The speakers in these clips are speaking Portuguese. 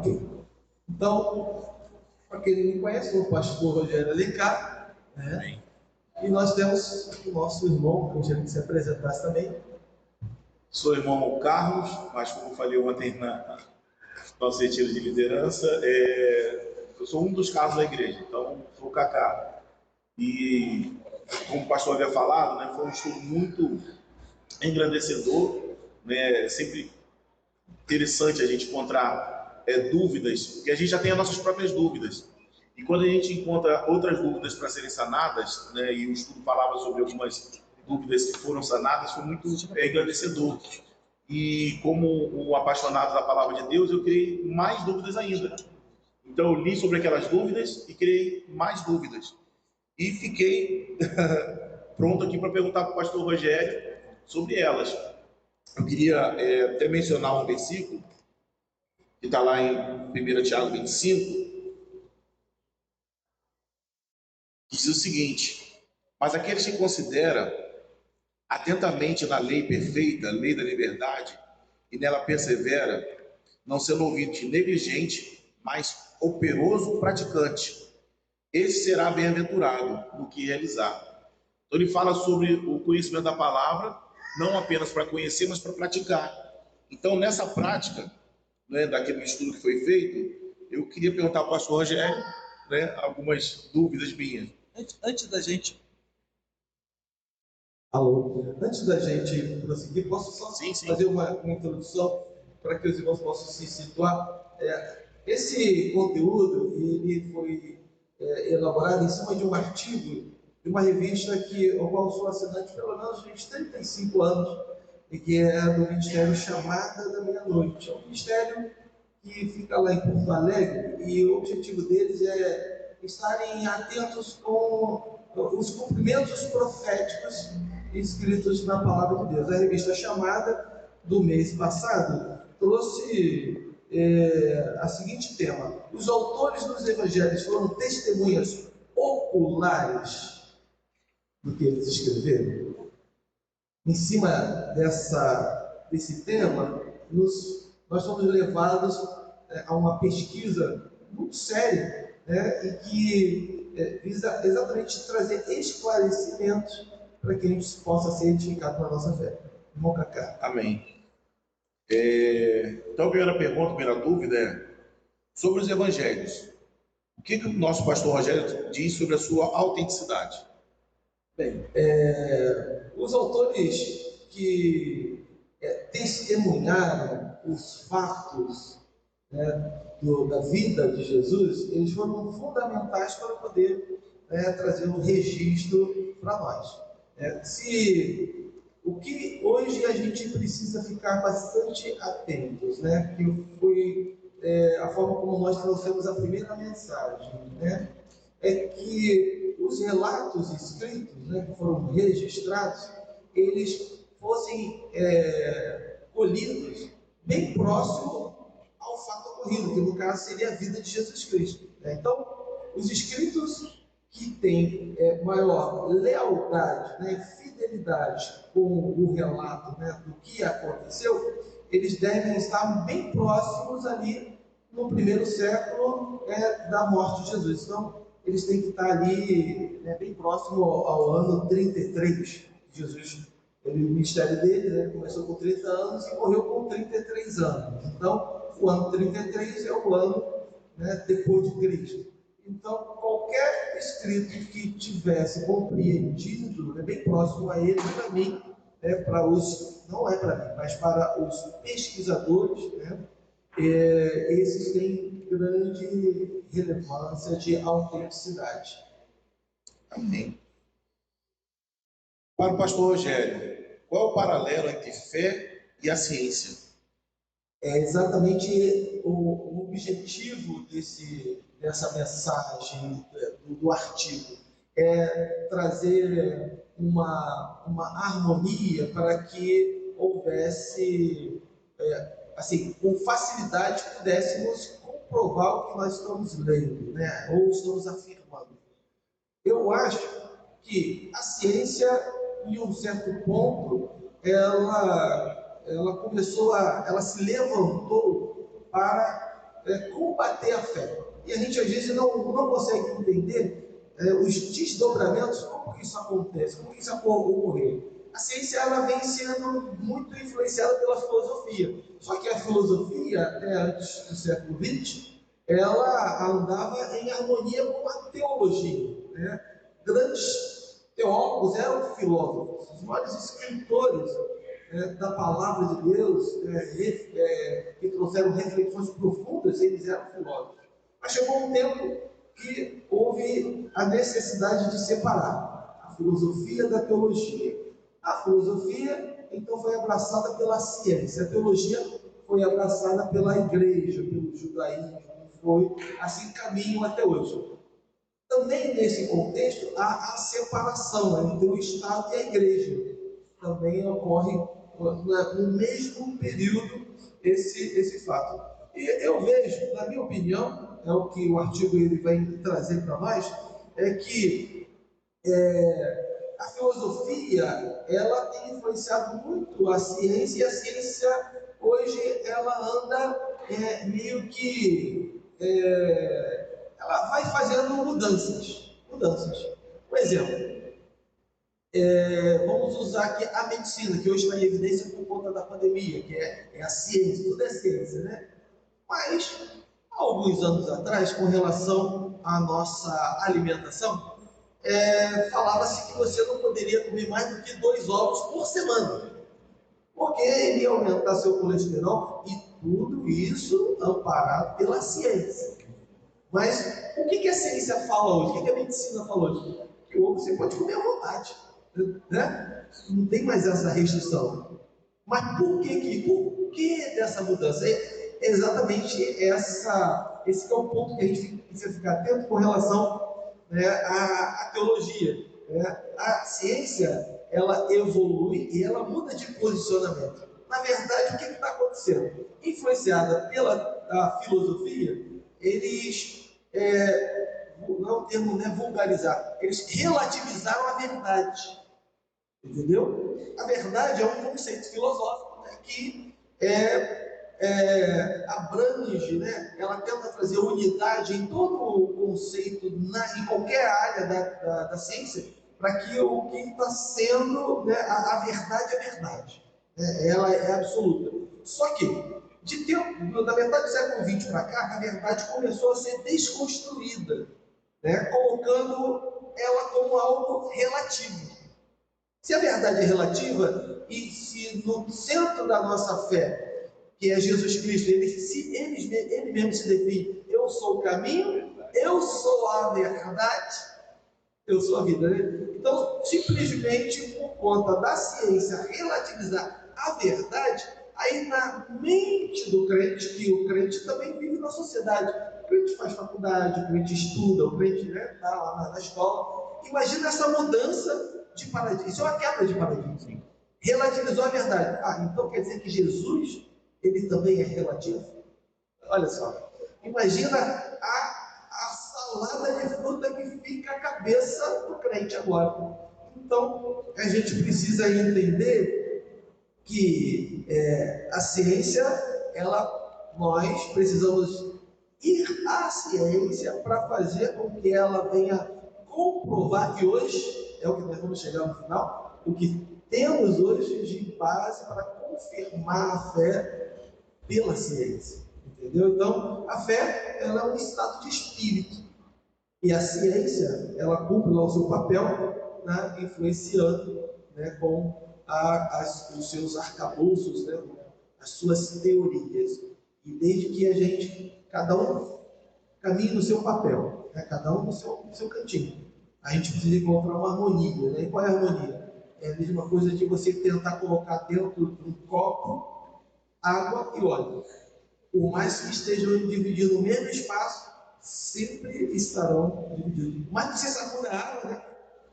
Ok. Então, para quem não me conhece, sou o pastor Rogério Alencar, né? E nós temos o nosso irmão, que eu gostaria que se apresentasse também. Sou irmão Carlos, mas como falei ontem na nosso retiro de liderança, eu sou um dos casos da igreja, então sou o Cacá. E como o pastor havia falado, né, foi um estudo muito engrandecedor, né, sempre interessante a gente encontrar dúvidas, porque a gente já tem as nossas próprias dúvidas. E quando a gente encontra outras dúvidas para serem sanadas, né, e o estudo falava sobre algumas dúvidas que foram sanadas, foi muito engrandecedor. E como um apaixonado da palavra de Deus, eu criei mais dúvidas ainda. Então eu li sobre aquelas dúvidas e criei mais dúvidas. E fiquei pronto aqui para perguntar para o pastor Rogério sobre elas. Eu queria até mencionar um versículo que está lá em 1 Tiago 25, que diz o seguinte: mas aqueles que consideram atentamente na lei perfeita, a lei da liberdade, e nela persevera, não sendo ouvinte negligente, mas operoso praticante, esse será bem-aventurado no que realizar. Então ele fala sobre o conhecimento da palavra, não apenas para conhecer, mas para praticar. Então nessa prática, né, daquele estudo que foi feito, eu queria perguntar ao pastor Rogério, né, algumas dúvidas minhas. Antes da gente... Alô, antes da gente prosseguir, posso só fazer uma introdução para que os irmãos possam se situar? Esse conteúdo ele foi elaborado em cima de um artigo de uma revista ao qual sou assinante pelo menos uns 35 anos, e que é do Ministério Chamada da Meia-Noite. É um ministério que fica lá em Porto Alegre, e o objetivo deles é estarem atentos com os cumprimentos proféticos escritos na Palavra de Deus. A revista Chamada, do mês passado, trouxe a seguinte tema: os autores dos evangelhos foram testemunhas oculares do que eles escreveram. Em cima desse tema, nós fomos levados a uma pesquisa muito séria, né, e que visa exatamente trazer esclarecimentos para que a gente possa ser edificado na nossa fé. Irmão Cacá. Amém. Então a primeira pergunta, a primeira dúvida é sobre os evangelhos. O que o nosso pastor Rogério diz sobre a sua autenticidade? Bem, os autores que testemunharam os fatos, né, da vida de Jesus, eles foram fundamentais para poder trazer um registro para nós. O que hoje a gente precisa ficar bastante atentos, né, que foi a forma como nós trouxemos a primeira mensagem, né, é que os relatos escritos, né, que foram registrados, eles fossem colhidos bem próximo ao fato ocorrido, que no caso seria a vida de Jesus Cristo. Né? Então, os escritos que têm maior lealdade, né, fidelidade com o relato, né, do que aconteceu, eles devem estar bem próximos ali no primeiro século da morte de Jesus. Então, eles têm que estar ali bem próximo ao ano 33. Jesus, o ministério dele, né, começou com 30 anos e morreu com 33 anos. Então, o ano 33 é o ano, né, depois de Cristo. Então, qualquer escrito que tivesse compreendido, bem próximo a ele, para mim, não é para mim, mas para os pesquisadores, né, esses têm grande relevância de autenticidade. Amém. Para o pastor Rogério, qual é o paralelo entre fé e a ciência? É exatamente o objetivo dessa mensagem, do artigo, é trazer uma harmonia para que houvesse, assim, com facilidade, pudéssemos comprovar o que nós estamos lendo, né, ou estamos afirmando. Eu acho que a ciência, em um certo ponto, ela se levantou para combater a fé. E a gente, às vezes, não consegue entender os desdobramentos, como que isso acontece, como que isso ocorreu. A ciência ela vem sendo muito influenciada pela filosofia. Só que a filosofia, até antes do século XX, ela andava em harmonia com a teologia. Né? Grandes teólogos eram filósofos, os maiores escritores da palavra de Deus, que trouxeram reflexões profundas, eles eram filósofos. Mas chegou um tempo que houve a necessidade de separar a filosofia da teologia. A filosofia, então, foi abraçada pela ciência, a teologia foi abraçada pela igreja, pelo judaísmo, foi assim caminho até hoje. Também nesse contexto há a separação entre o Estado e a igreja. Também ocorre no mesmo período esse fato. E eu vejo, na minha opinião, é o que o artigo ele vai trazer para nós, é que a filosofia ela tem influenciado muito a ciência, e a ciência hoje ela anda meio que ela vai fazendo mudanças. Por exemplo, vamos usar aqui a medicina, que hoje está em evidência por conta da pandemia, que é a ciência, tudo é ciência, né? Mas, há alguns anos atrás, com relação à nossa alimentação, falava-se que você não poderia comer mais do que 2 ovos por semana, porque ele ia aumentar seu colesterol, e tudo isso amparado pela ciência. Mas o que a ciência fala hoje? O que a medicina fala hoje? Que o ovo você pode comer à vontade, né? Não tem mais essa restrição. Mas por que dessa mudança? É exatamente esse que é o ponto que a gente precisa ficar atento com relação, né, à teologia. Né? A ciência ela evolui e ela muda de posicionamento. Na verdade, o que está acontecendo? Influenciada pela filosofia, eles, não é o termo, né, vulgarizar, eles relativizaram a verdade. Entendeu? A verdade é um conceito filosófico, né, que abrange, né, ela tenta trazer unidade em todo o conceito, em qualquer área da ciência, para que o que está sendo, né, a verdade é verdade. Né, ela é absoluta. Só que, da metade do século XX para cá, a verdade começou a ser desconstruída, né, colocando ela como algo relativo. Se a verdade é relativa, e se no centro da nossa fé, que é Jesus Cristo, ele mesmo se define: eu sou o caminho, eu sou a verdade, eu sou a vida. Né? Então, simplesmente por conta da ciência relativizar a verdade, aí na mente do crente, que o crente também vive na sociedade, o crente faz faculdade, o crente estuda, o crente está lá na escola. Imagina essa mudança de paradigma. Isso é uma quebra de paradigma. Sim. Relativizou a verdade. Então quer dizer que Jesus, ele também é relativo? Olha só. Imagina a salada de fruta que fica a cabeça do crente agora. Então, a gente precisa entender que a ciência, nós precisamos ir à ciência para fazer com que ela venha comprovar, que hoje é o que nós vamos chegar no final, o que temos hoje de base para confirmar a fé pela ciência, entendeu? Então, a fé ela é um estado de espírito, e a ciência ela cumpre lá o seu papel, né, influenciando, né, com os seus arcabouços, né, as suas teorias, e desde que cada um caminhe no seu papel, né, cada um no seu cantinho, a gente precisa encontrar uma harmonia. Né? E qual é a harmonia? É a mesma coisa de você tentar colocar dentro de um copo água e óleo. Por mais que estejam dividindo o mesmo espaço, sempre estarão divididos. Mas você sacuda a água, né?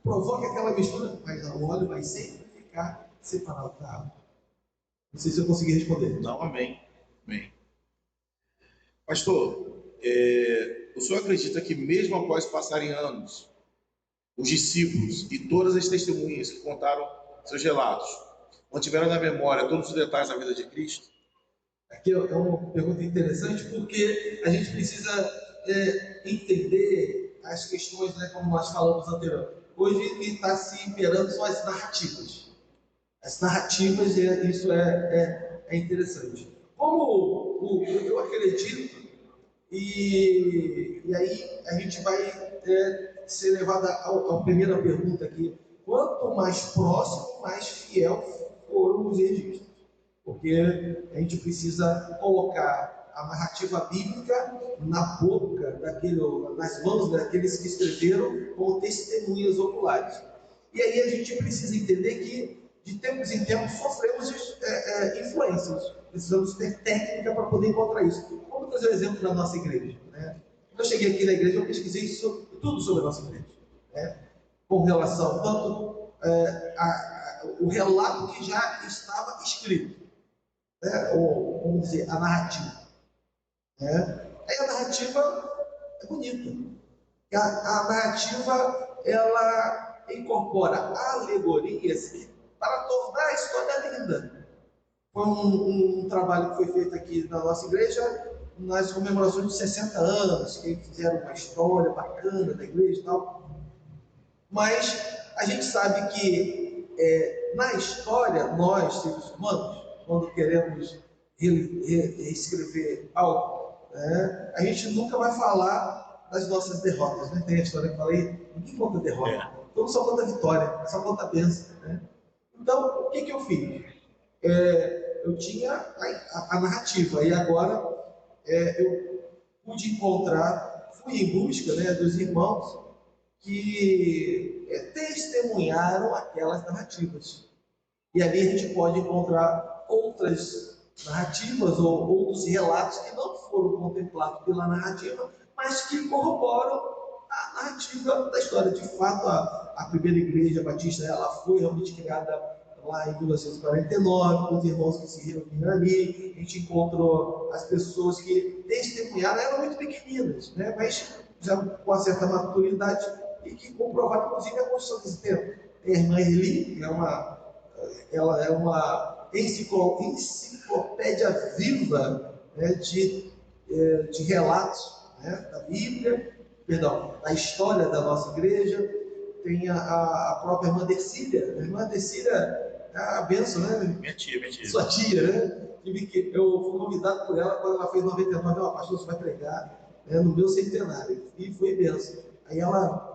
Provoca aquela mistura, mas o óleo vai sempre ficar separado da água. Não sei se eu consegui responder. Não, amém. Amém. Pastor, o senhor acredita que mesmo após passarem anos, os discípulos e todas as testemunhas que contaram seus relatos mantiveram na memória todos os detalhes da vida de Cristo? Aqui é uma pergunta interessante, porque a gente precisa entender as questões, né, como nós falamos anteriormente. Hoje o que está se imperando são as narrativas. As narrativas, isso é interessante. Eu acredito, e aí a gente vai ser levado à primeira pergunta aqui. Quanto mais próximo, mais fiel foram os registros. Porque a gente precisa colocar a narrativa bíblica na boca nas mãos daqueles que escreveram como testemunhas oculares. E aí a gente precisa entender que de tempos em tempos sofremos influências. Precisamos ter técnica para poder encontrar isso. Vamos trazer o exemplo da nossa igreja. Né? Quando eu cheguei aqui na igreja, eu pesquisei tudo sobre a nossa igreja. Né? Com relação tanto o relato que já estava escrito, né? Ou, vamos dizer, a narrativa. Né? Aí a narrativa é bonita. A narrativa, ela incorpora alegorias para tornar a história linda. Foi um trabalho que foi feito aqui na nossa igreja, nas comemorações de 60 anos, que fizeram uma história bacana da igreja e tal. Mas a gente sabe que na história, nós, seres humanos, quando queremos reescrever algo, né, a gente nunca vai falar das nossas derrotas. Né? Tem a história que eu falei, ninguém conta derrota, todo mundo só conta vitória, só conta bênção. Né? Então, o que eu fiz? Eu tinha a narrativa, e agora eu pude encontrar, fui em busca, né, dos irmãos que testemunharam aquelas narrativas. E ali a gente pode encontrar outras narrativas ou outros relatos que não foram contemplados pela narrativa, mas que corroboram a narrativa da história. De fato, a primeira igreja batista, ela foi realmente criada lá em 1949, com os irmãos que se reuniram ali. A gente encontrou as pessoas que testemunharam, eram muito pequeninas, né? Mas já com uma certa maturidade, e que comprovaram, inclusive, a construção desse templo. Tem a irmã Eli, ela é uma enciclopédia viva, né, de relatos, né, da Bíblia, perdão, da história da nossa igreja. Tem a própria irmã Dercília. A irmã Dercília é a benção, né? Minha tia. Sua tia, né? Eu fui convidado por ela quando ela fez 99, ela, pastor, você vai pregar, né, no meu centenário. E foi benção. Aí ela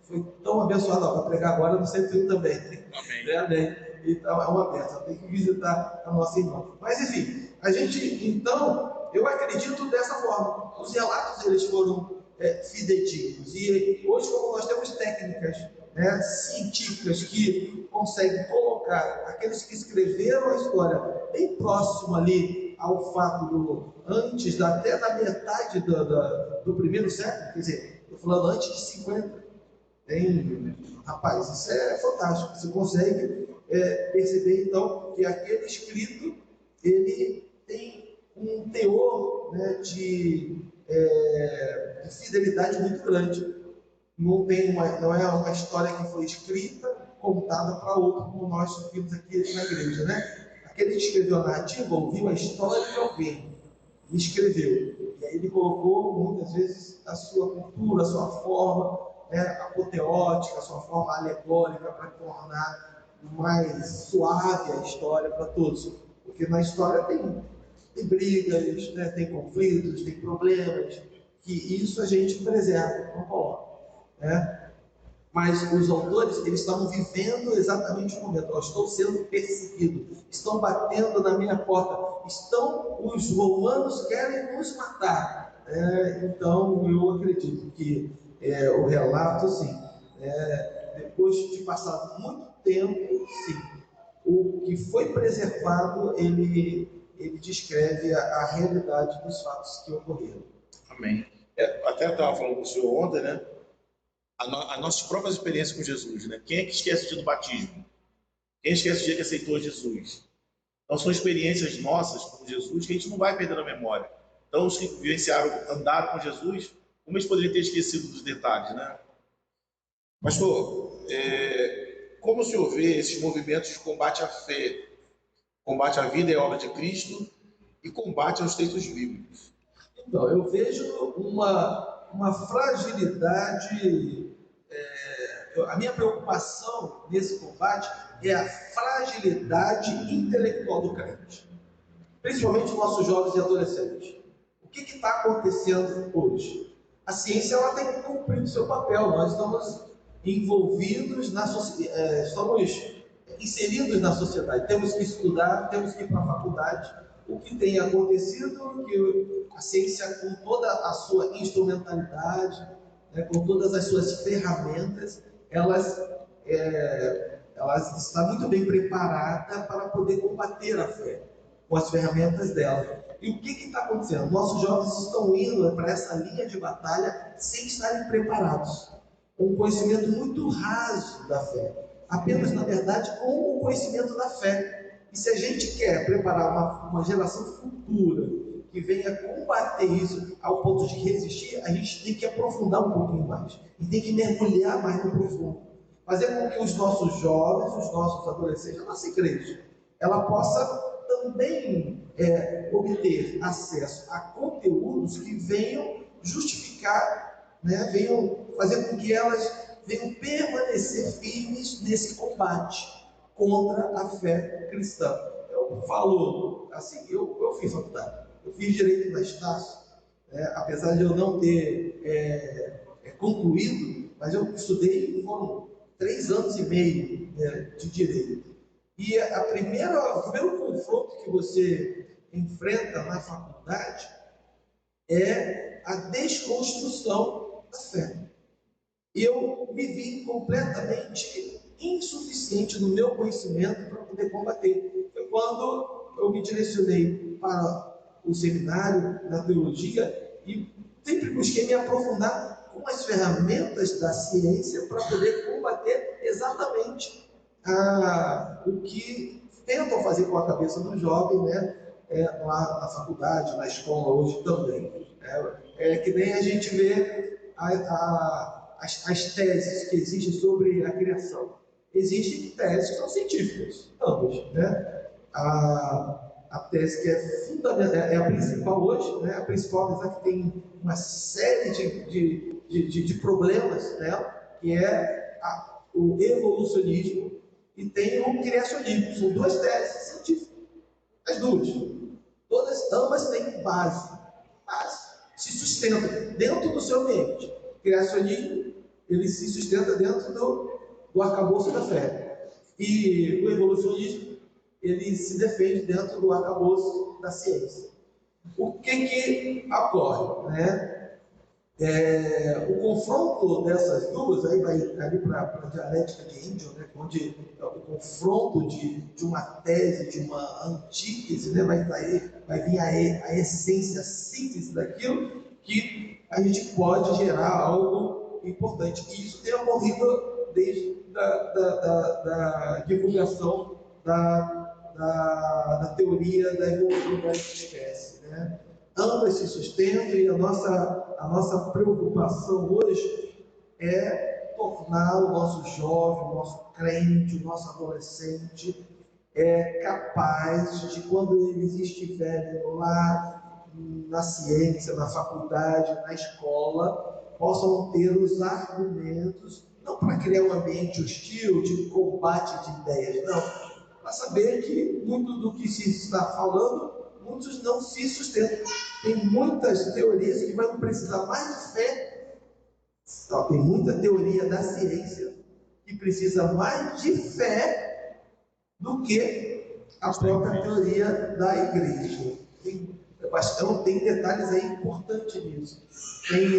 foi tão abençoada, vai pregar agora no 101 também. Amém. Amém. Então é uma benção, tem que visitar a nossa irmã. Mas enfim, a gente, então, eu acredito dessa forma. Os relatos, eles foram fidedignos. E hoje, como nós temos técnicas, né, científicas que conseguem colocar aqueles que escreveram a história bem próximo ali ao fato antes, até da metade do primeiro século, quer dizer, estou falando antes de 50. Rapaz, isso é fantástico. Você consegue perceber, então, que aquele escrito, ele tem um teor, né, de fidelidade muito grande. Não é uma história que foi escrita, contada para outro, como nós vimos aqui na igreja, né? Aquele que escreveu a narrativa ouviu a história de alguém e escreveu. E aí ele colocou, muitas vezes, a sua cultura, a sua forma apoteótica, a sua forma alegórica, para tornar mais suave a história para todos. Porque na história tem brigas, né? Tem conflitos, tem problemas, que isso a gente preserva, não coloca. Né? Mas os autores, eles estavam vivendo exatamente o momento. Eu estou sendo perseguido, estão batendo na minha porta, os romanos querem nos matar. Então eu acredito que o relato, sim, depois de passar muito tempo, sim, o que foi preservado, ele descreve a realidade dos fatos que ocorreram. Amém. Até estava falando com o senhor ontem, né? As nossas próprias experiências com Jesus, né? Quem é que esquece o dia do batismo? Quem esquece o dia que aceitou Jesus? Então são experiências nossas com Jesus que a gente não vai perder na memória. Então os que vivenciaram, andaram com Jesus, como eles poderiam ter esquecido dos detalhes, né? Pastor, como o senhor vê esses movimentos de combate à fé, combate à vida e à obra de Cristo, e combate aos textos bíblicos? Então, eu vejo uma fragilidade. A minha preocupação nesse combate é a fragilidade intelectual do crente, principalmente os nossos jovens e adolescentes. O que está acontecendo hoje? A ciência ela tem que cumprir o seu papel. Nós estamos envolvidos estamos inseridos na sociedade. Temos que estudar, temos que ir para a faculdade. O que tem acontecido, que a ciência, com toda a sua instrumentalidade, né, com todas as suas ferramentas, ela está muito bem preparada para poder combater a fé, com as ferramentas dela. E o que está acontecendo? Nossos jovens estão indo para essa linha de batalha sem estarem preparados, com um conhecimento muito raso da fé, apenas, na verdade, com o conhecimento da fé. E se a gente quer preparar uma geração futura que venha combater isso ao ponto de resistir, a gente tem que aprofundar um pouquinho mais. E tem que mergulhar mais no profundo. Fazer com que os nossos jovens, os nossos adolescentes, a nossa igreja, ela possa também obter acesso a conteúdos que venham justificar, né, venham fazer com que elas venham permanecer firmes nesse combate contra a fé cristã. Eu falo assim, eu fiz faculdade, eu fiz Direito na Estácio, apesar de eu não ter concluído, mas eu estudei, foram 3 anos e meio, né, de Direito. E o primeiro confronto que você enfrenta na faculdade é a desconstrução da fé. E eu me vi completamente insuficiente no meu conhecimento para poder combater. Foi quando eu me direcionei para o seminário na teologia e sempre busquei me aprofundar com as ferramentas da ciência para poder combater exatamente o que tentam fazer com a cabeça do jovem, né? Lá na faculdade, na escola hoje também. É que nem a gente vê as teses que existem sobre a criação. Existem teses que são científicas, ambas, né? A tese que é fundamental, é a principal hoje, né? A principal, apesar que tem uma série de problemas nela, que é o evolucionismo e tem o criacionismo. São 2 teses científicas, as duas. Ambas têm base, se sustentam dentro do seu ambiente. O criacionismo, ele se sustenta dentro do arcabouço da fé. E o evolucionismo, ele se defende dentro do arcabouço da ciência. O que ocorre, né? O confronto dessas duas, aí vai ali para a dialética de Engel, né, onde o confronto de uma tese, de uma antítese, né, vai vir a essência, a síntese daquilo, que a gente pode gerar algo importante. E isso tem ocorrido desde da divulgação da teoria da evolução da espécie, né? Ambas se sustentam e a nossa preocupação hoje é tornar o nosso jovem, o nosso crente, o nosso adolescente capaz de, quando eles estiverem lá na ciência, na faculdade, na escola, possam ter os argumentos, não para criar um ambiente hostil, de combate de ideias, não, para saber que muito do que se está falando, muitos não se sustentam. Tem muitas teorias que vão precisar mais de fé. Tem muita teoria da ciência que precisa mais de fé do que a própria teoria da igreja. Tem detalhes aí importantes nisso.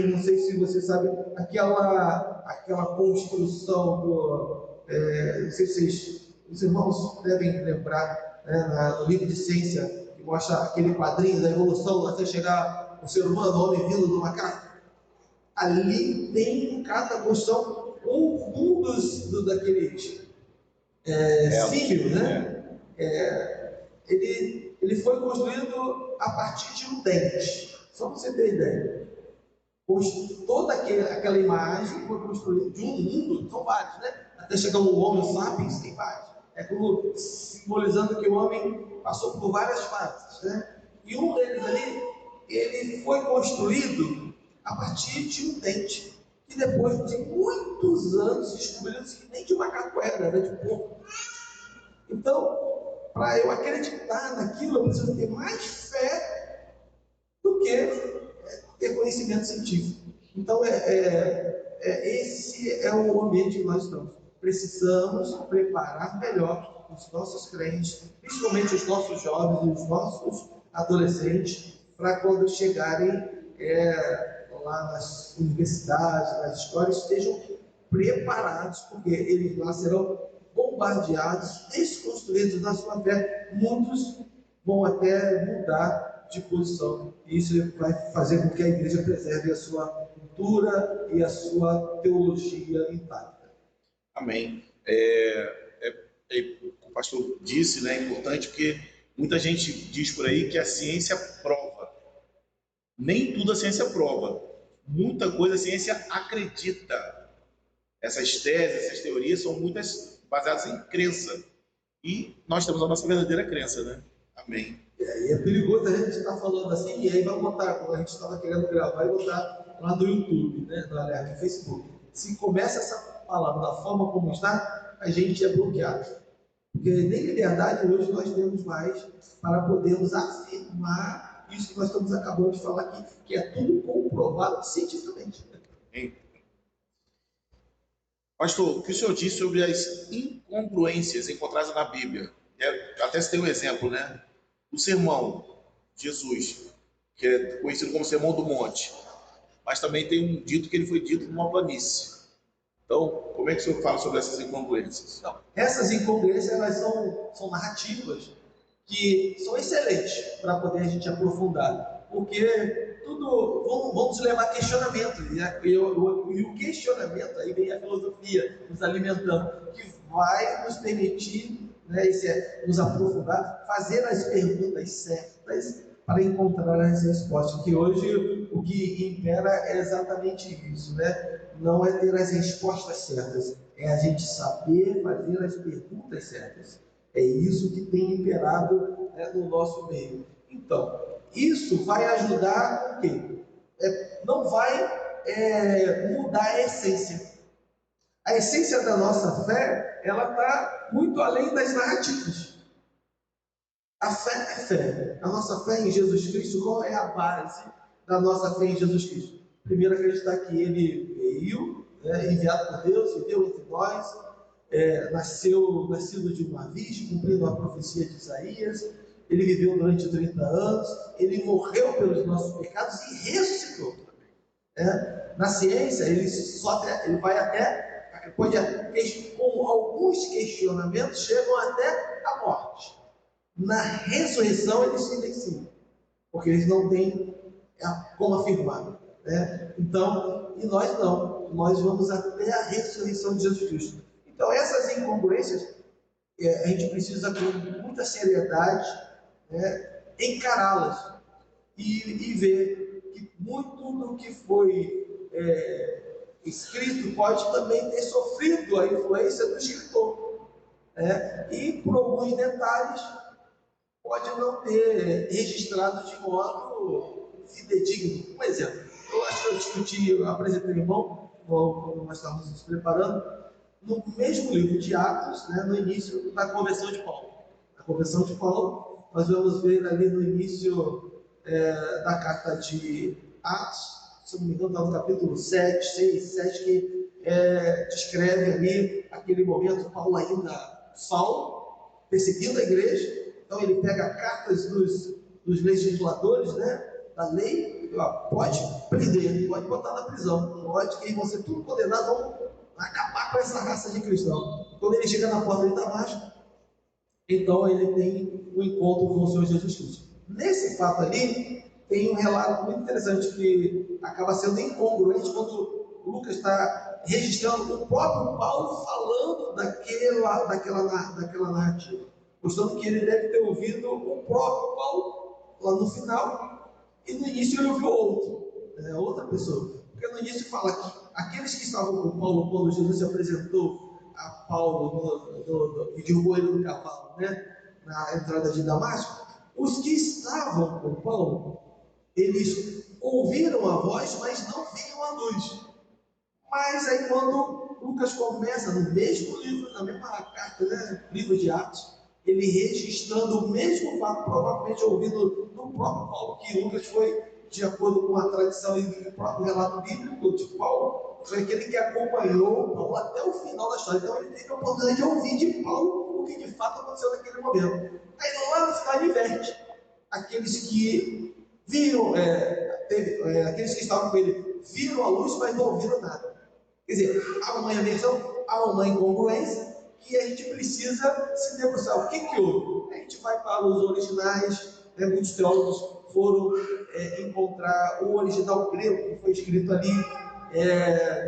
Não sei se você sabe, aquela construção não sei se os irmãos devem lembrar, né, no livro de ciência, mostra aquele quadrinho da evolução até chegar o ser humano, o homem vindo do macaco. Ali tem cada construção daqueles símios, né? Ele foi construído a partir de um dente, só para você ter ideia. Toda aquela imagem foi construída de um mundo, são vários, né? Até chegar o Homo sapiens, tem vários. É como simbolizando que o homem passou por várias fases, né? E um deles ali, ele foi construído a partir de um dente, que depois de muitos anos descobriu-se que nem de macaco era de porco. Então, para eu acreditar naquilo, eu preciso ter mais fé do que ter conhecimento científico. Então, esse é o ambiente que nós estamos. Precisamos preparar melhor os nossos crentes, principalmente os nossos jovens, os nossos adolescentes, para quando chegarem lá nas universidades, nas escolas, estejam preparados, porque eles lá serão bombardeados, desconstruídos na sua fé. Muitos vão até mudar de posição. E isso vai fazer com que a igreja preserve a sua cultura e a sua teologia intacta. Amém. O pastor disse, né, é importante porque muita gente diz por aí que a ciência prova. Nem tudo a ciência prova. Muita coisa a ciência acredita. Essas teses, essas teorias são muitas baseadas em crença. E nós temos a nossa verdadeira crença, né? Amém. E é perigoso a gente estar falando assim, e aí vai botar, quando a gente estava querendo gravar, e botar lá no YouTube, né, no Facebook. Se começa essa palavra da forma como está, a gente é bloqueado. Porque nem liberdade hoje nós temos mais para podermos afirmar isso que nós estamos acabando de falar aqui, que é tudo comprovado cientificamente. Pastor, o que o senhor disse sobre as incongruências encontradas na Bíblia? Até se tem um exemplo, né? O sermão de Jesus, que é conhecido como Sermão do Monte, mas também tem um dito que ele foi dito numa planície. Então, como é que o senhor fala sobre essas incongruências? Então, essas incongruências elas são narrativas que são excelentes para poder a gente aprofundar, porque tudo vamos levar a questionamento, e o questionamento, aí vem a filosofia nos alimentando, que vai nos permitir, né, nos aprofundar, fazer as perguntas certas para encontrar as respostas, que hoje o que impera é exatamente isso, né? Não é ter as respostas certas, é a gente saber fazer as perguntas certas. É isso que tem imperado, né, no nosso meio. Então, isso vai ajudar o quê? Não vai mudar a essência. A essência da nossa fé, ela está muito além das narrativas. A fé é fé. A nossa fé em Jesus Cristo, qual é a base da nossa fé em Jesus Cristo? Primeiro, acreditar que Ele veio, né, enviado por Deus, viveu entre nós, nascido de uma virgem, cumprindo a profecia de Isaías. Ele viveu durante 30 anos, Ele morreu pelos nossos pecados e ressuscitou. Na ciência, ele vai até, com alguns questionamentos, chegam até a morte. Na ressurreição eles se venciam, porque eles não têm como afirmar, né? Então, e nós não, nós vamos até a ressurreição de Jesus Cristo. Então, essas incongruências, a gente precisa com muita seriedade, né, encará-las e ver que muito do que foi escrito pode também ter sofrido a influência do escritor, né? E por alguns detalhes pode não ter registrado de modo fidedigno. Um exemplo, eu acho que eu apresentei o irmão, quando nós estávamos nos preparando, no mesmo livro de Atos, né, no início da conversão de Paulo. A conversão de Paulo, nós vamos ver ali no início da carta de Atos, se não me engano, está no capítulo 7, 6, 7, que descreve ali aquele momento, Paulo ainda Saulo, perseguindo a igreja. Então ele pega cartas dos legisladores, né, da lei, e, pode prender, pode botar na prisão, pode que vão ser tudo condenados, vão acabar com essa raça de cristão. Quando ele chega na porta de Damasco, então ele tem um encontro com o Senhor Jesus Cristo. Nesse fato ali, tem um relato muito interessante que acaba sendo incongruente quando o Lucas está registrando o próprio Paulo falando daquela narrativa, mostrando que ele deve ter ouvido o próprio Paulo lá no final, e no início ele ouviu outra pessoa. Porque no início fala que aqueles que estavam com Paulo quando Jesus se apresentou a Paulo e derrubou ele do cavalo, né, na entrada de Damasco, Os que estavam com Paulo, eles ouviram a voz, mas não viam a luz. Mas aí quando Lucas começa, no mesmo livro, na mesma carta, né, livro de Atos, ele registrando o mesmo fato, provavelmente ouvido no próprio Paulo, que Lucas foi, de acordo com a tradição e o próprio relato bíblico de Paulo, foi aquele que acompanhou Paulo até o final da história. Então ele teve a oportunidade de ouvir de Paulo o que de fato aconteceu naquele momento. Aí lá no final ele inverte. Aqueles que viram, aqueles que estavam com ele viram a luz, mas não ouviram nada. Quer dizer, há uma inversão, há uma incongruência que a gente precisa se debruçar. O que houve? A gente vai para os originais, né? Muitos teólogos foram encontrar o original grego que foi escrito ali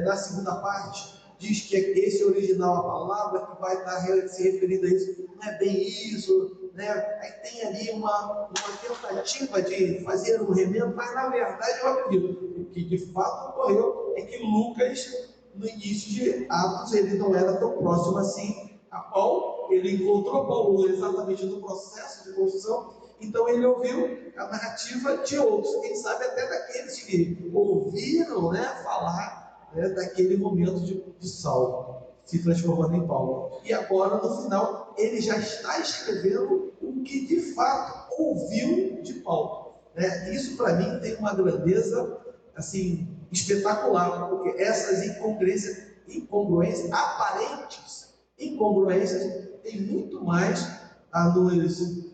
na segunda parte. Diz que esse original, a palavra que vai estar se referindo a isso, não é bem isso, né? Aí tem ali uma tentativa de fazer um remendo, mas na verdade eu acredito. O que de fato ocorreu é que Lucas, no início de Atos, ele não era tão próximo assim a Paulo, ele encontrou Paulo exatamente no processo de construção, então ele ouviu a narrativa de outros, quem sabe até daqueles que ouviram, né, falar, né, daquele momento de Saulo se transformando em Paulo. E agora, no final, ele já está escrevendo o que de fato ouviu de Paulo. Né? Isso, para mim, tem uma grandeza assim espetacular, porque essas incongruências aparentes, incongruências, tem muito mais a nos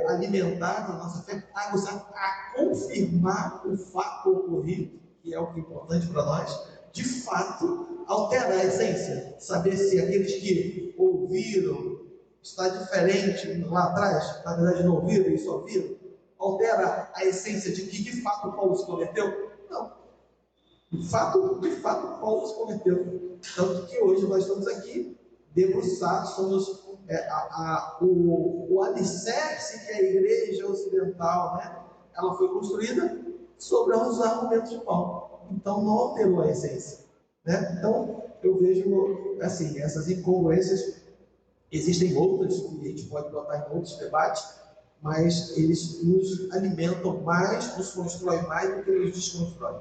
alimentar na nossa fé, a confirmar o fato ocorrido, que é o que é importante para nós, de fato alterar a essência, saber se aqueles que ouviram está diferente lá atrás, na verdade não ouviram e só viram, altera a essência de que de fato Paulo se converteu? Não. De fato, Paulo se converteu. Tanto que hoje nós estamos aqui debruçados, somos o alicerce que a igreja ocidental, né, ela foi construída sobre os argumentos de Paulo. Então não alterou a essência. Né? Então eu vejo assim, essas incongruências, existem outras que a gente pode botar em outros debates, mas eles nos alimentam mais, nos constroem mais do que nos desconstroem.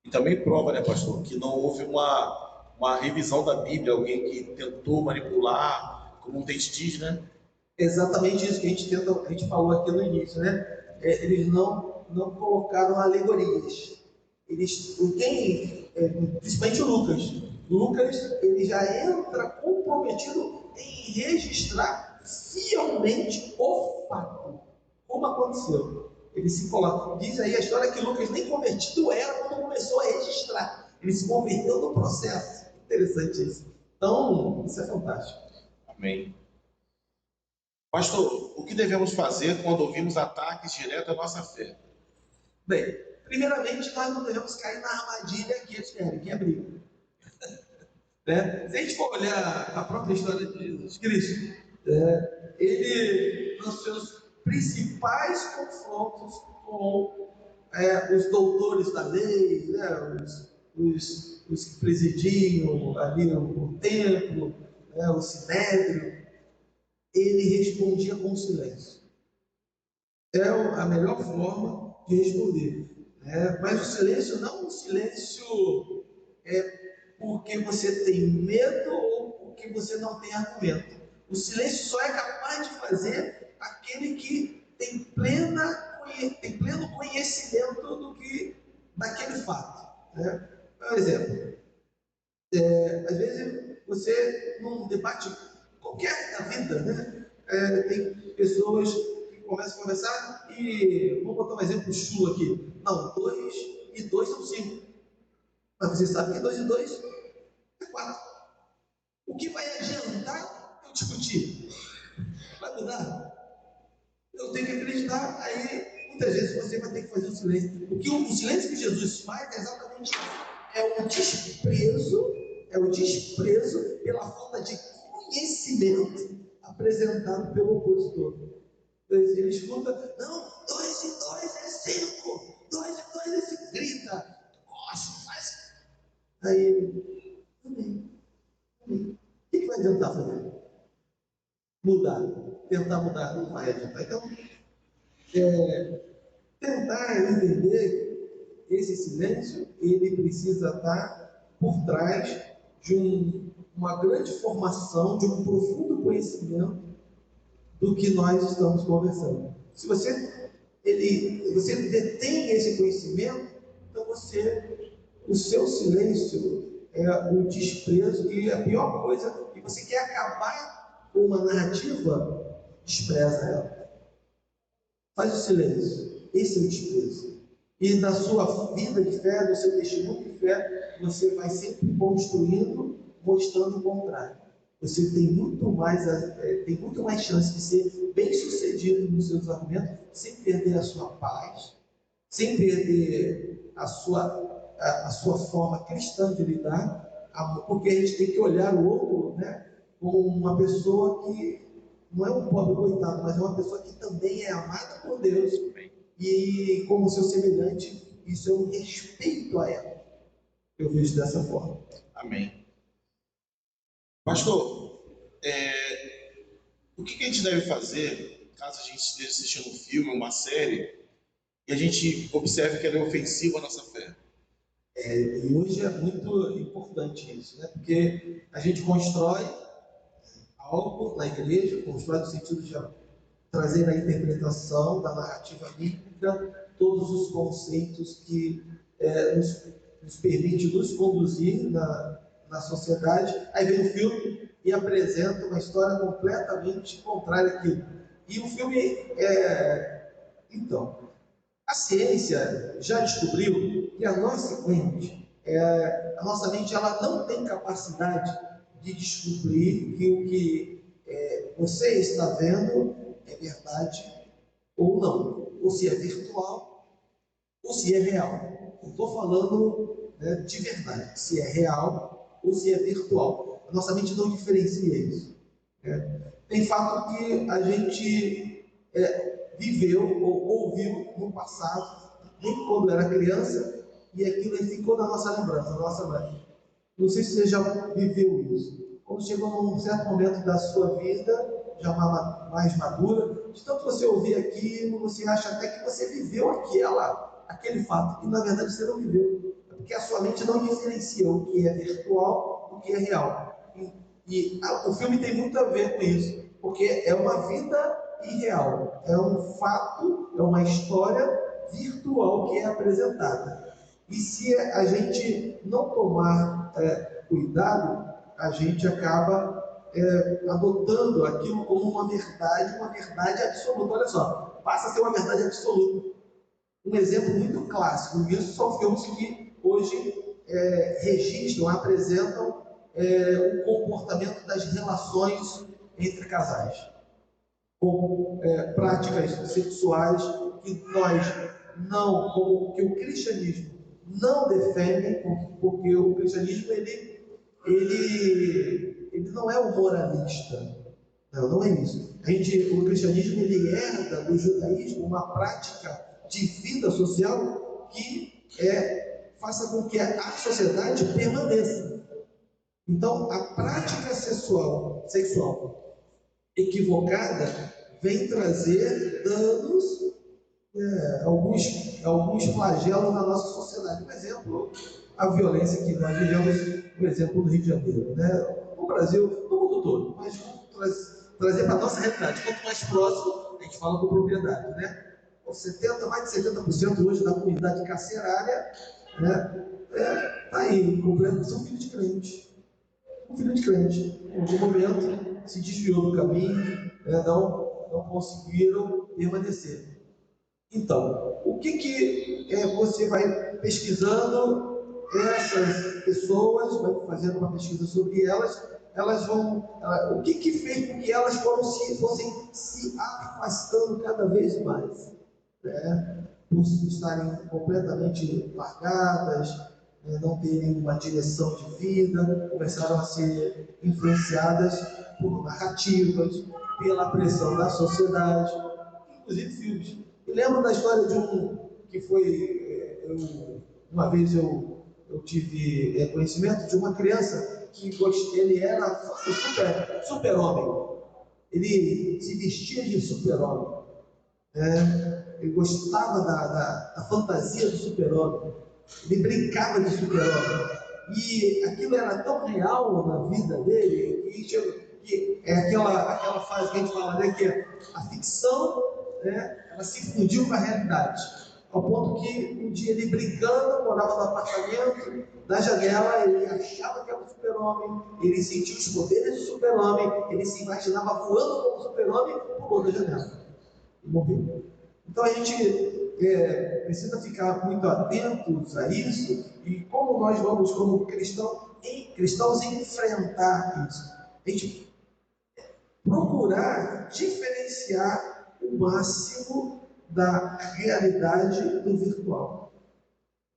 E também prova, né, pastor, que não houve uma revisão da Bíblia, alguém que tentou manipular, como um vestígio, né? Exatamente isso que a gente falou aqui no início, né? Eles não colocaram alegorias. Principalmente o Lucas. Lucas, ele já entra comprometido em registrar fielmente o fato, como aconteceu. Ele se coloca. Diz aí a história que Lucas nem convertido era quando começou a registrar. Ele se converteu no processo. Interessante isso. Então, isso é fantástico. Amém. Pastor, o que devemos fazer quando ouvimos ataques diretos à nossa fé? Bem, primeiramente, nós não devemos cair na armadilha que eles querem, que é briga. Né? Se a gente for olhar a própria história de Jesus Cristo, ele, nos seus principais confrontos com os doutores da lei, né? os que presidiam ali o templo, né? O sinédrio, ele respondia com silêncio. É a melhor forma de responder. Né? Mas o silêncio não é um silêncio porque você tem medo ou porque você não tem argumento. O silêncio só é capaz de fazer aquele que tem pleno conhecimento daquele fato. Né? Por exemplo, às vezes você, num debate qualquer da vida, né? Tem pessoas que começam a conversar e vamos botar um exemplo chulo aqui. Não, 2 e 2 são 5. Mas você sabe que 2 e 2 é 4. O que vai adiantar eu discutir? Vai mudar? Eu tenho que acreditar. Aí, muitas vezes, você vai ter que fazer o silêncio. O silêncio que Jesus faz é exatamente isso. É o desprezo pela falta de conhecimento apresentado pelo opositor. Ele escuta, não, 2 e 2 é 5, 2 e 2 é 5, grita, gosta, faz. Aí ele, amém. O que vai adiantar fazer? mudar, tentar mudar, não vai adiantar. Então, tentar entender esse silêncio, ele precisa estar por trás de uma grande formação, de um profundo conhecimento do que nós estamos conversando. Se você detém esse conhecimento, então o seu silêncio é o desprezo, e a pior coisa, que você quer acabar com uma narrativa, despreza ela. Faz o silêncio. Esse é o desprezo. E na sua vida de fé, no seu testemunho de fé, você vai sempre construindo, mostrando o contrário. Você tem muito mais chance de ser bem sucedido nos seus argumentos, sem perder a sua paz, sem perder a sua forma cristã de lidar, porque a gente tem que olhar o outro, né, como uma pessoa que não é um pobre coitado, mas é uma pessoa que também é amada por Deus, e como seu semelhante, isso é um respeito a ela. Eu vejo dessa forma. Amém. Pastor, o que a gente deve fazer caso a gente esteja assistindo um filme, uma série, e a gente observe que ela é ofensiva à nossa fé? E hoje é muito importante isso, né? Porque a gente constrói algo na igreja, constrói no sentido de trazer a interpretação da narrativa bíblica, todos os conceitos que nos permite nos conduzir na sociedade. Aí vem o filme e apresenta uma história completamente contrária àquilo. E o filme então, a ciência já descobriu que a nossa mente ela não tem capacidade de descobrir que o que você está vendo é verdade ou não, ou se é virtual ou se é real. Eu estou falando, né, de verdade, se é real ou se é virtual. A nossa mente não diferencia isso. Tem fato que a gente viveu ou ouviu no passado, muito quando era criança, e aquilo ficou na nossa lembrança, na nossa mente. Não sei se você já viveu isso. Quando chegou num certo momento da sua vida, já mais madura, de tanto você ouvir aquilo, você acha até que você viveu aquele fato, que na verdade você não viveu. Porque a sua mente não diferencia o que é virtual do que é real. O filme tem muito a ver com isso, porque é uma vida irreal, é um fato, é uma história virtual que é apresentada. E se a gente não tomar cuidado, a gente acaba adotando aquilo como uma verdade absoluta. Olha só, passa a ser uma verdade absoluta. Um exemplo muito clássico disso são filmes que hoje registram, apresentam o comportamento das relações entre casais, com práticas sexuais que nós não, como que o cristianismo não defende, porque o cristianismo ele não é um moralista. Não é isso. O cristianismo ele herda do judaísmo uma prática de vida social que faça com que a sociedade permaneça. Então, a prática sexual equivocada vem trazer danos, alguns flagelos na nossa sociedade. Por exemplo, a violência que nós vivemos, por exemplo, no Rio de Janeiro, né? No Brasil, no mundo todo, mas trazer para a nossa realidade. Quanto mais próximo, a gente fala com propriedade, né? Mais de 70% hoje da comunidade carcerária, né, tá aí, são filhos de crente. Um filho de crente, em algum momento, se desviou do caminho, não conseguiram permanecer. Então, o que você vai pesquisando essas pessoas, vai fazendo uma pesquisa sobre elas vão. O que fez com que elas fossem se afastando cada vez mais? Por estarem completamente largadas, não terem uma direção de vida, começaram a ser influenciadas por narrativas, pela pressão da sociedade, inclusive filmes. Eu lembro da história de que foi, uma vez eu tive conhecimento de uma criança que ele era super homem. ele se vestia de super-homem, né? Ele gostava da fantasia do super-homem, ele brincava de super-homem, e aquilo era tão real na vida dele que é aquela fase que a gente fala, né, que a ficção, né, ela se fundiu com a realidade, ao ponto que um dia ele brincando, morava no apartamento, na janela ele achava que era um super-homem, ele sentia os poderes do super-homem, ele se imaginava voando como super-homem, pulou da janela e morreu. Então a gente precisa ficar muito atentos a isso e como nós vamos, como cristãos, enfrentar isso. A gente procurar diferenciar o máximo da realidade do virtual.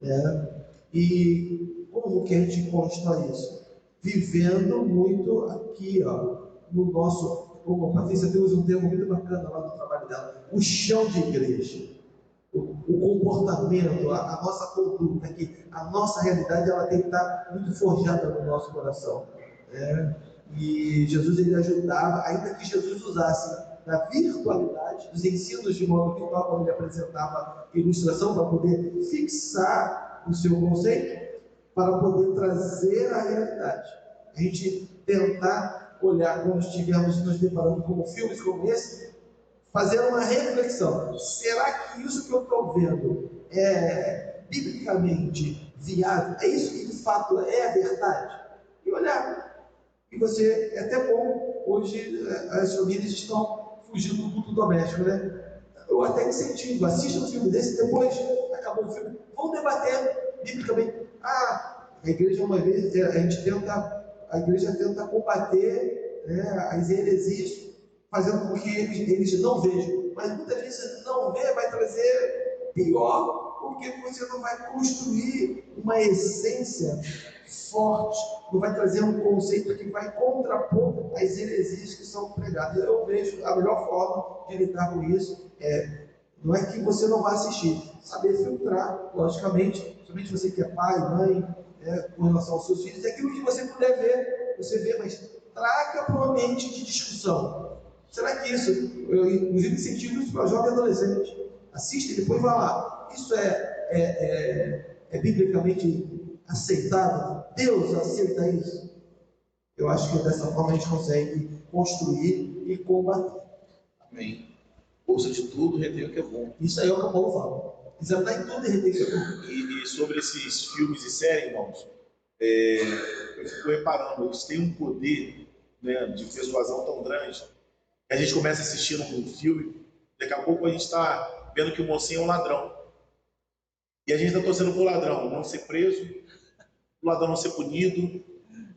Né? E como que a gente constrói isso? Vivendo muito aqui, ó, no nosso, como a Patrícia tem um termo muito bacana lá no trabalho dela, o chão de igreja. O comportamento, a nossa conduta, que a nossa realidade ela tem que estar muito forjada no nosso coração. Né? E Jesus ele ajudava, ainda que Jesus usasse da virtualidade, dos ensinos de modo virtual, quando ele apresentava ilustração para poder fixar o seu conceito, para poder trazer a realidade. A gente tentar olhar, quando estivermos nos deparando com filmes como esse, fazer uma reflexão. Será que isso que eu estou vendo é biblicamente viável? É isso que de fato é a verdade? E olhar. E você, é até bom, hoje as famílias estão fugindo do culto doméstico, né? Eu até incentivo, assista um filme desse, depois acabou o filme, vão debater biblicamente. A igreja uma vez, a igreja tenta combater, né, as heresias, fazendo com que eles não vejam. Mas muitas vezes não ver vai trazer pior, porque você não vai construir uma essência forte, não vai trazer um conceito que vai contrapor as heresias que são pregadas. Eu vejo a melhor forma de lidar com isso não é que você não vai assistir, saber filtrar, logicamente, somente você que é pai, mãe, com relação aos seus filhos, é aquilo que você puder ver, você vê, mas traga para um ambiente de discussão. Será que isso, eu inclusive incentivo isso para jovem e adolescente, assiste e depois vai lá, isso é biblicamente aceitável? Deus aceita isso? Eu acho que dessa forma a gente consegue construir e combater. Amém. Ouça de tudo, retém o que é bom. Isso aí é o que o Paulo fala. Examinar em tudo e retém o que é bom. E sobre esses filmes e séries, irmãos, eu fico reparando, eles têm um poder, né, de persuasão tão grande, que a gente começa assistindo um filme, daqui a pouco a gente está vendo que o mocinho é um ladrão. E a gente está torcendo para o ladrão não ser preso, o ladrão não ser punido,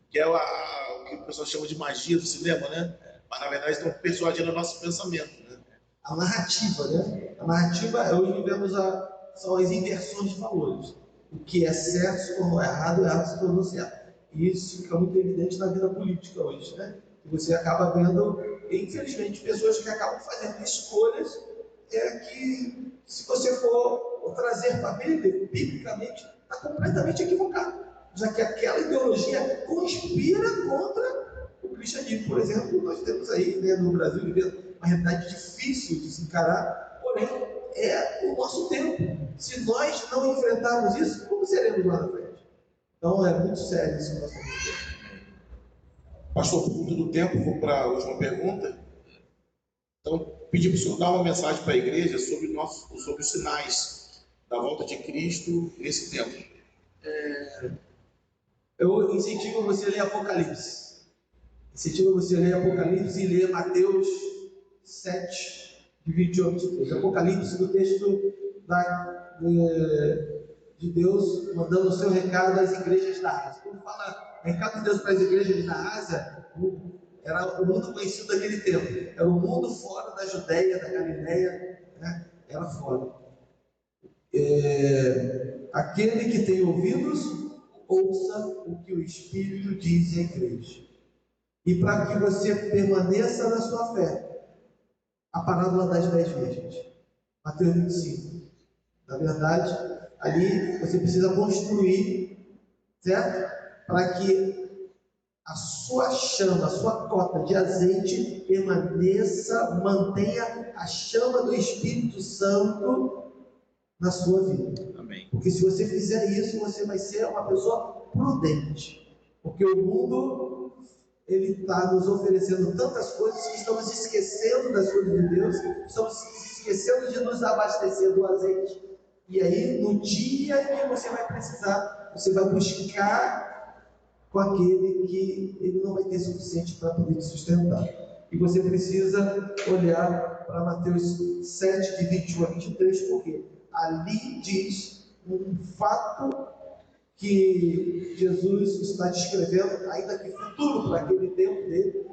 que é o que o pessoal chama de magia do cinema, né? Mas na verdade estão persuadindo o nosso pensamento, né? A narrativa, né? A narrativa, hoje vivemos são as inversões de valores. O que é certo se tornou errado, o errado se tornou certo. E isso fica muito evidente na vida política hoje, né? E você acaba vendo, infelizmente, pessoas que acabam fazendo escolhas que, se você for trazer para a Bíblia, biblicamente, está completamente equivocado. Já que aquela ideologia conspira contra o cristianismo. Por exemplo, nós temos aí, né, no Brasil, vivendo uma realidade difícil de se encarar, porém é o nosso tempo. Se nós não enfrentarmos isso, como seremos lá na frente? Então é muito sério isso que nós estamos vivendo. Pastor, por conta do tempo, vou para a última pergunta. Então, pedi para o senhor dar uma mensagem para a igreja sobre os sinais da volta de Cristo nesse tempo. Eu incentivo você a ler Apocalipse. Incentivo você a ler Apocalipse e ler Mateus 7, de 28 a 23. Apocalipse, do texto de Deus mandando o seu recado às igrejas da Ásia. Quando fala recado de Deus para as igrejas da Ásia, era o mundo conhecido daquele tempo. Era o mundo fora da Judéia, da Galileia, né? Era fora. Aquele que tem ouvidos, ouça o que o Espírito diz à igreja. E para que você permaneça na sua fé, a parábola das 10 virgens, Mateus 25. Na verdade, ali você precisa construir, certo? Para que a sua chama, a sua cota de azeite permaneça, mantenha a chama do Espírito Santo na sua vida. Amém. Porque se você fizer isso, você vai ser uma pessoa prudente. Porque o mundo, ele está nos oferecendo tantas coisas que estamos esquecendo das coisas de Deus, estamos esquecendo de nos abastecer do azeite. E aí, no dia em que você vai precisar, você vai buscar com aquele que ele não vai ter suficiente para poder te sustentar. E você precisa olhar para Mateus 7, de 21 a 23, porque ali diz um fato que Jesus está descrevendo, ainda que futuro para aquele tempo dele,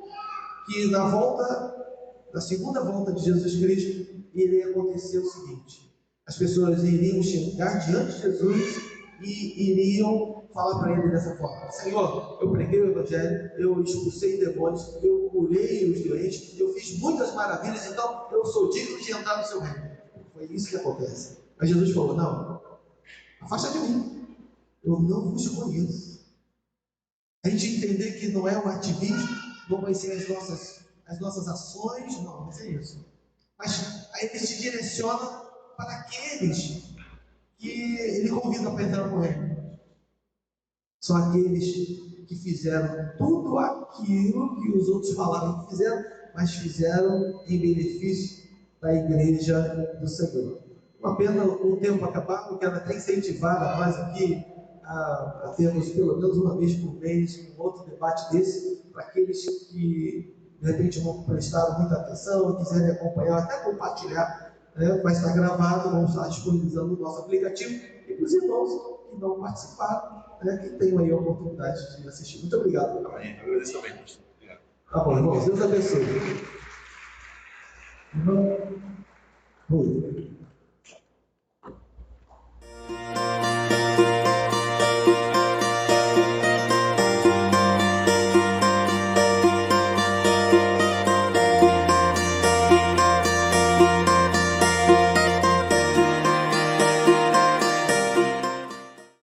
que na segunda volta de Jesus Cristo, iria acontecer o seguinte: as pessoas iriam chegar diante de Jesus e iriam falar para ele dessa forma: Senhor, eu preguei o Evangelho, eu expulsei demônios, eu curei os doentes, eu fiz muitas maravilhas, então eu sou digno de entrar no seu reino. Foi isso que acontece. Mas Jesus falou: não, afasta de mim, eu não vos conheço. A gente entender que não é um ativismo, não vai ser as nossas ações, não vai ser isso. Mas aí ele se direciona para aqueles que ele convida para entrar no reino. São aqueles que fizeram tudo aquilo que os outros falaram que fizeram, mas fizeram em benefício da igreja do Senhor. Uma pena o tempo acabar, porque ela tem incentivado a nós aqui a termos pelo menos uma vez por mês um outro debate desse, para aqueles que de repente não prestaram muita atenção, quiserem acompanhar, até compartilhar, né? Vai estar gravado, vamos estar disponibilizando no nosso aplicativo, e para os irmãos que não participaram, né, que tenham aí a oportunidade de assistir. Muito obrigado. Amém. Eu agradeço também. Obrigado. Tá bom, irmãos. Deus abençoe. Irmão Rui.